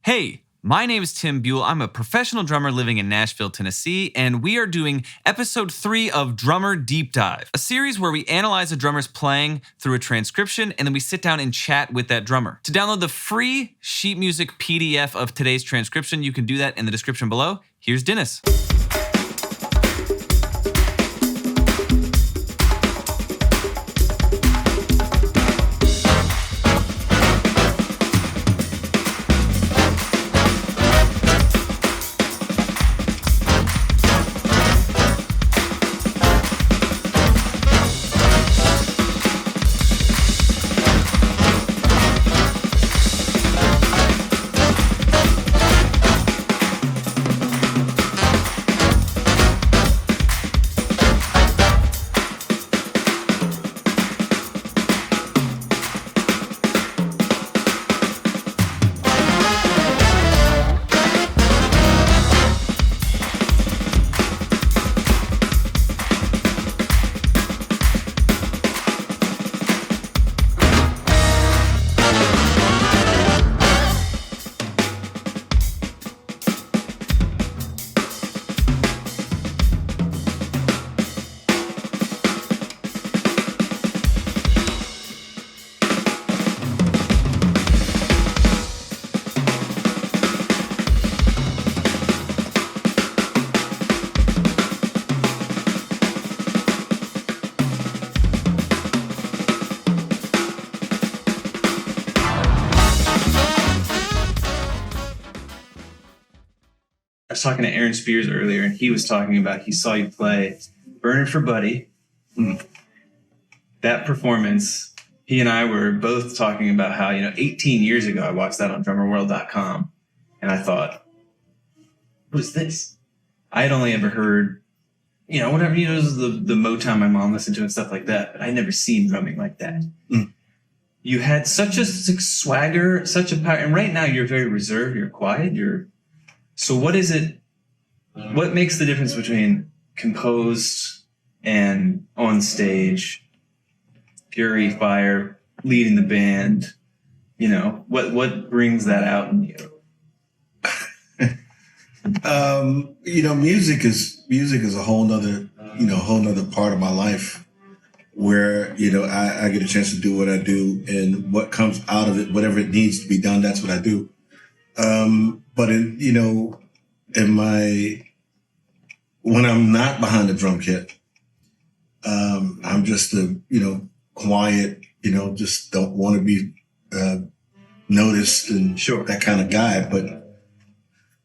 Hey, my name is Tim Buell. I'm a professional drummer living in Nashville, Tennessee, and we are doing episode 3 of Drummer Deep Dive, a series where we analyze a drummer's playing through a transcription, and then we sit down and chat with that drummer. To download the free sheet music PDF of today's transcription, you can do that in the description below. Here's Dennis. I was talking to Aaron Spears earlier, and he was talking about he saw you play Burning for Buddy. That performance, he and I were both talking about how, 18 years ago, I watched that on drummerworld.com, and I thought, what is this? I had only ever heard, whatever, this is the Motown my mom listened to and stuff like that, but I'd never seen drumming like that. You had such a swagger, such a power, and right now you're very reserved, you're quiet, So what is it, what makes the difference between composed and on stage, fury, fire, leading the band? What brings that out in you? Music is a whole nother part of my life where, I get a chance to do what I do, and what comes out of it, whatever it needs to be done, that's what I do. But when I'm not behind the drum kit, I'm just quiet, just don't want to be, noticed and that kind of guy.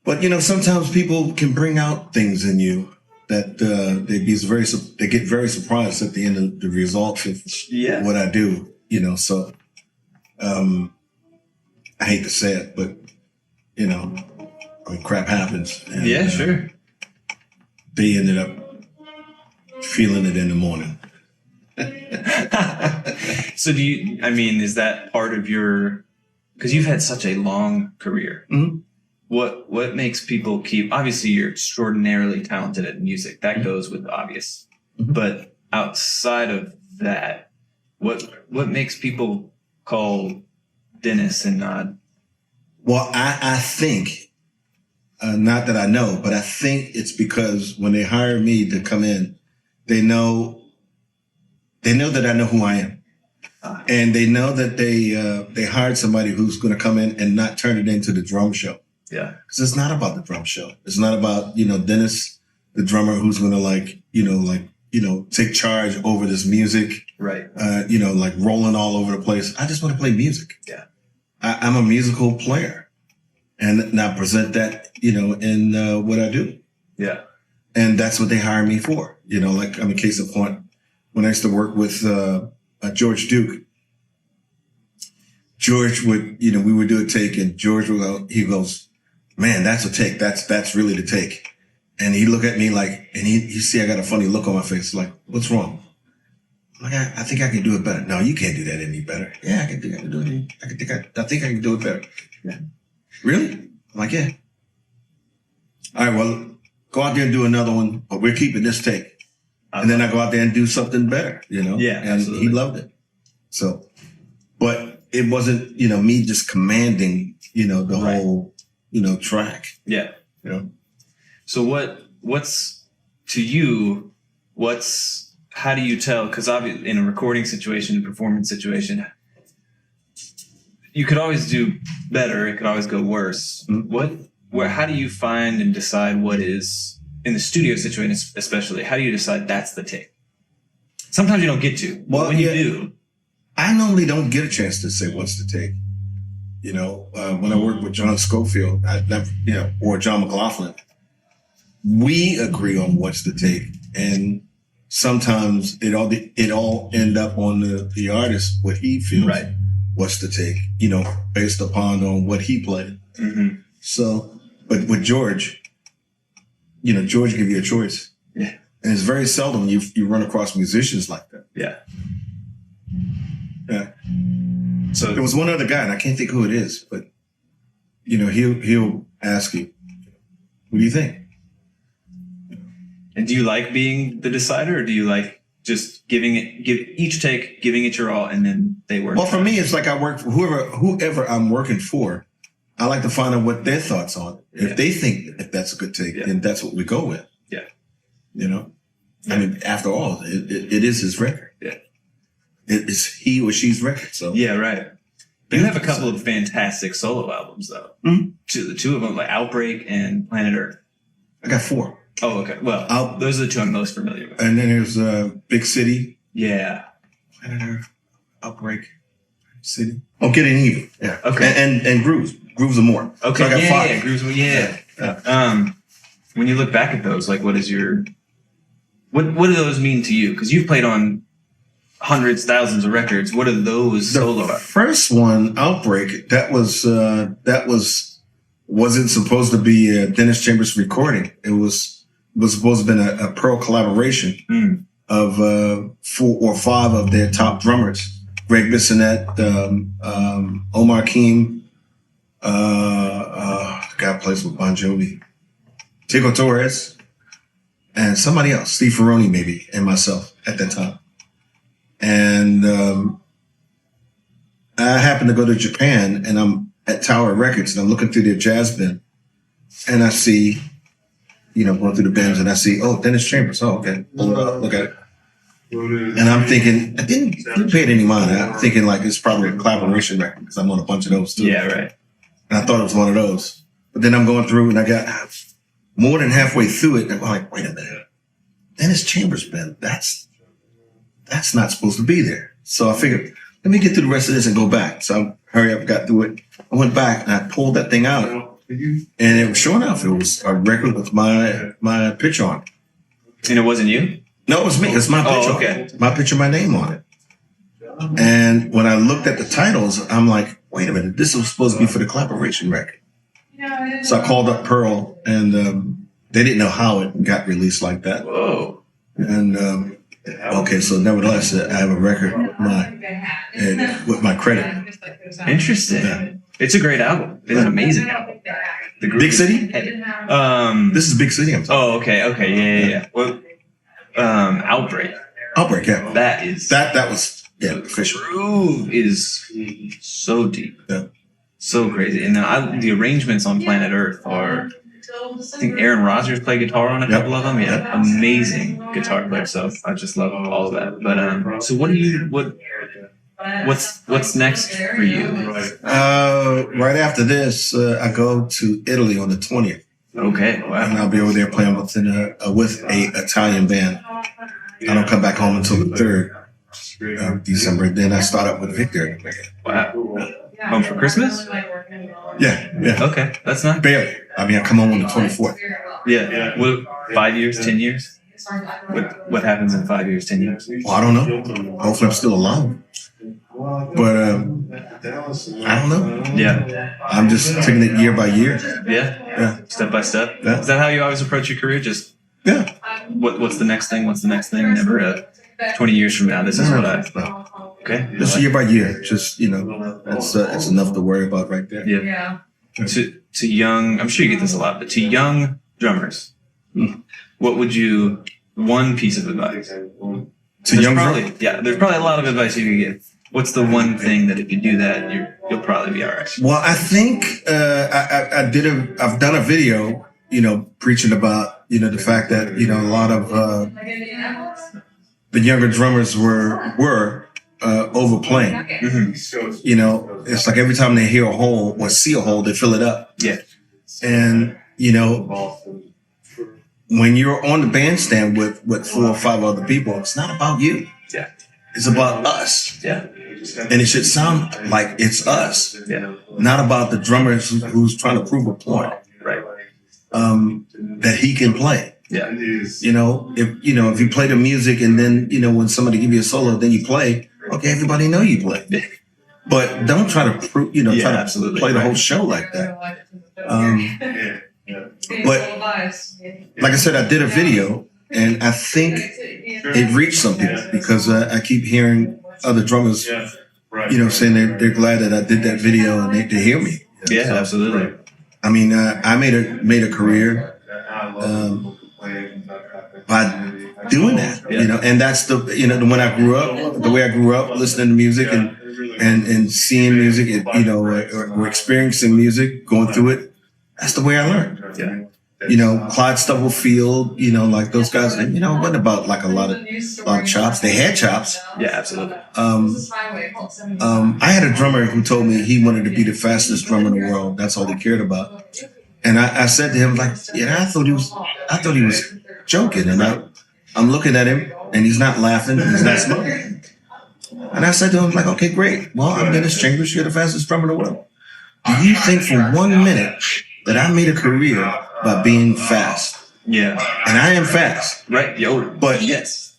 But sometimes people can bring out things in you that, they get very surprised at the end of the results of what I do, so, I hate to say it, but crap happens. And, sure. They ended up feeling it in the morning. So is that part of because you've had such a long career. Mm-hmm. What makes people obviously you're extraordinarily talented at music. That goes with the obvious. Mm-hmm. But outside of that, what makes people call Dennis and not? Well, I think, not that I know, but I think it's because when they hire me to come in, they know that I know who I am. And they know that they hired somebody who's going to come in and not turn it into the drum show. Yeah. Because it's not about the drum show. It's not about, Dennis, the drummer, who's going to take charge over this music. Right. Rolling all over the place. I just want to play music. Yeah. I'm a musical player, and I present that, in what I do. Yeah. And that's what they hire me for. Case in point, when I used to work with George Duke, George would, we would do a take, and George would go, he goes, man, that's a take. That's really the take. And he look at me and you see I got a funny look on my face, like, what's wrong? I'm like, I think I can do it better. No, you can't do that any better. Yeah, I think I can do it. I think I can do it better. Yeah. Really? I'm like, yeah. All right, well, go out there and do another one, but we're keeping this take. And then I go out there and do something better, Yeah, and absolutely. He loved it. So, but it wasn't, me just commanding, the whole track. Yeah. You know. So what's to you? How do you tell? Because obviously, in a recording situation, a performance situation, you could always do better. It could always go worse. Mm-hmm. How do you find and decide what is in the studio situation, especially? How do you decide that's the take? Sometimes you don't get to. But when you do, I normally don't get a chance to say what's the take. When I work with John Schofield, or John McLaughlin, we agree on what's the take, and sometimes it all end up on the artist, what he feels, right. What's the take, based upon on what he played. Mm-hmm. So, but with George, George give you a choice. Yeah. And it's very seldom you run across musicians like that. Yeah. Yeah. So there was one other guy, and I can't think who it is, but he'll ask you, "What do you think?" And do you like being the decider, or do you like just giving it your all, and then they work? Well, for me, it's like I work for whoever I'm working for. I like to find out what their thoughts on it. If they think if that's a good take, then that's what we go with. Yeah. I mean, after all, it is his record. Yeah. It's he or she's record. So yeah, right. You have a couple of fantastic solo albums, though. Mm-hmm. Two of them, like Outbreak and Planet Earth. I got 4. Oh, okay. Well, those are the two I'm most familiar with. And then there's Big City. Yeah. Planet Earth, Outbreak, City. Oh, Getting Even. Yeah. Okay. And Grooves. Grooves are more. Okay. So I got 5. Yeah. Grooves. Yeah. When you look back at those, like, what do those mean to you? Because you've played on hundreds, thousands of records. What are those solo? The first one, Outbreak, that wasn't supposed to be Dennis Chambers' recording. It was supposed to have been a Pearl collaboration of 4 or 5 of their top drummers: Greg Bissonette, Omar Keem, the guy who plays with Bon Jovi, Tico Torres, and somebody else, Steve Ferroni maybe, and myself at that time. And I happened to go to Japan, and I'm at Tower Records, and I'm looking through their jazz bin, and I see, going through the bins, and I see, Dennis Chambers. Oh, okay. Pull it up, look at it. And I'm thinking, I didn't pay it any mind. I'm thinking like it's probably a collaboration record because I'm on a bunch of those too. Yeah, right. And I thought it was one of those. But then I'm going through, and I got more than halfway through it, and I'm like, wait a minute. Dennis Chambers bin, that's not supposed to be there. So I figured, let me get through the rest of this and go back. So I hurry up, got through it. I went back and I pulled that thing out, and it was sure enough, it was a record with my picture on it. And it wasn't you? No, it was me. It's my picture. Oh, okay. My picture, my name on it. And when I looked at the titles, I'm like, wait a minute, this was supposed to be for the collaboration record. So I called up Pearl, and they didn't know how it got released like that. Whoa. And okay, so nevertheless, I have a record with my credit. Interesting. Yeah. It's a great album. It's an amazing album. Big City? This is Big City. I'm talking. Oh, okay. Yeah. Well, Outbreak. Outbreak, yeah. That is that was official. Groove is so deep. Yeah. So crazy. And the arrangements on Planet Earth are, I think Aaron Rodgers played guitar on a couple of them. Yeah. Amazing guitar player. So I just love all of that. But so what's next for you? Right after this, I go to Italy on the 20th. Okay. Wow. And I'll be over there playing with a Italian band. I don't come back home until the 3rd of December. Then I start up with Victor. Wow. Home for Christmas? Yeah. Okay. That's not barely. I mean, I come home on the 24th. Yeah. What, 5 years, 10 years? What happens in 5 years, 10 years? Well, I don't know. Hopefully I'm still alive. But I don't know. Yeah. I'm just taking it year by year. Yeah. Step by step. Yeah. Is that how you always approach your career? Just what's the next thing? What's the next thing? Never 20 years from now, this is what I... Okay. Just year by year. Just, that's enough to worry about right there. Yeah. To young, I'm sure you get this a lot, but to young drummers, what would one piece of advice? To young drummers? Yeah, there's probably a lot of advice you could give. What's the one thing that if you do that, you'll probably be all right? Well, I think I've done a video, preaching about, the fact that, a lot of the younger drummers were overplaying. Mm-hmm. It's like every time they hear a hole or see a hole, they fill it up. Yeah. And, when you're on the bandstand with 4 or 5 other people, it's not about you. Yeah. It's about us. Yeah. And it should sound like it's us. Yeah. Not about the drummer who's trying to prove a point. Right. That he can play. Yeah. If you play the music and then, when somebody give you a solo, then you play, okay, everybody know you play. But don't try to prove, try to absolutely. play the whole show like that. But like I said, I did a video and I think it reached some people because I keep hearing other drummers, saying they're glad that I did that video and they hear me. Yeah, so, absolutely. I mean, I made a career by doing that, and that's when I grew up, the way I grew up, listening to music and seeing music, or experiencing music, going through it. That's the way I learned. Yeah. Clyde Stubblefield, like those guys, it wasn't about like a lot of chops. They had chops. Yeah, absolutely. I had a drummer who told me he wanted to be the fastest drummer in the world. That's all he cared about. And I said to him, like, I thought he was joking. And I'm looking at him and he's not laughing. He's not smiling. And I said to him, like, okay, great. Well, I'm Dennis Chambers. You're the fastest drummer in the world. Do you think for 1 minute that I made a career by being fast? Yeah. And I am fast. Right. Yo. But yes.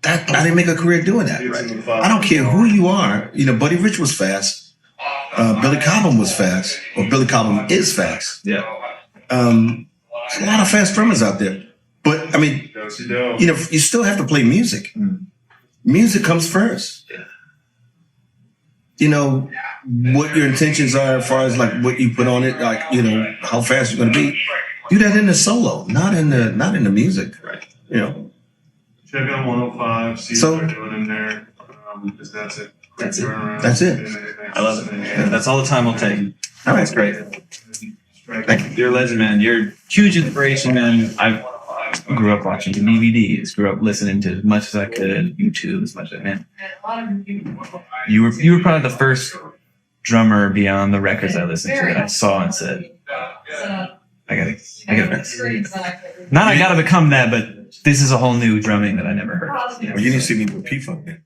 I didn't make a career doing that. Right. I don't care who you are. Buddy Rich was fast. Billy Cobham was fast. Or Billy Cobham is fast. Yeah. There's a lot of fast drummers out there. But, I mean, you still have to play music. Music comes first. What your intentions are as far as like what you put on it, like, how fast you're going to be. Do that in the solo, not in the music. Right. Check out 105, see So- what they're doing in there. That's it. That's it. That's it. I love it. Yeah, that's all the time we'll take. All right. That's great. Thank you. You're a legend, man. You're huge inspiration, man. I grew up watching the DVDs, grew up listening to as much as I could, YouTube as much as I can. You were probably the first drummer beyond the records I listened to that I saw and said, I gotta mess. Not I gotta become that, but this is a whole new drumming that I never heard. Well, you didn't see me with P-Funk then.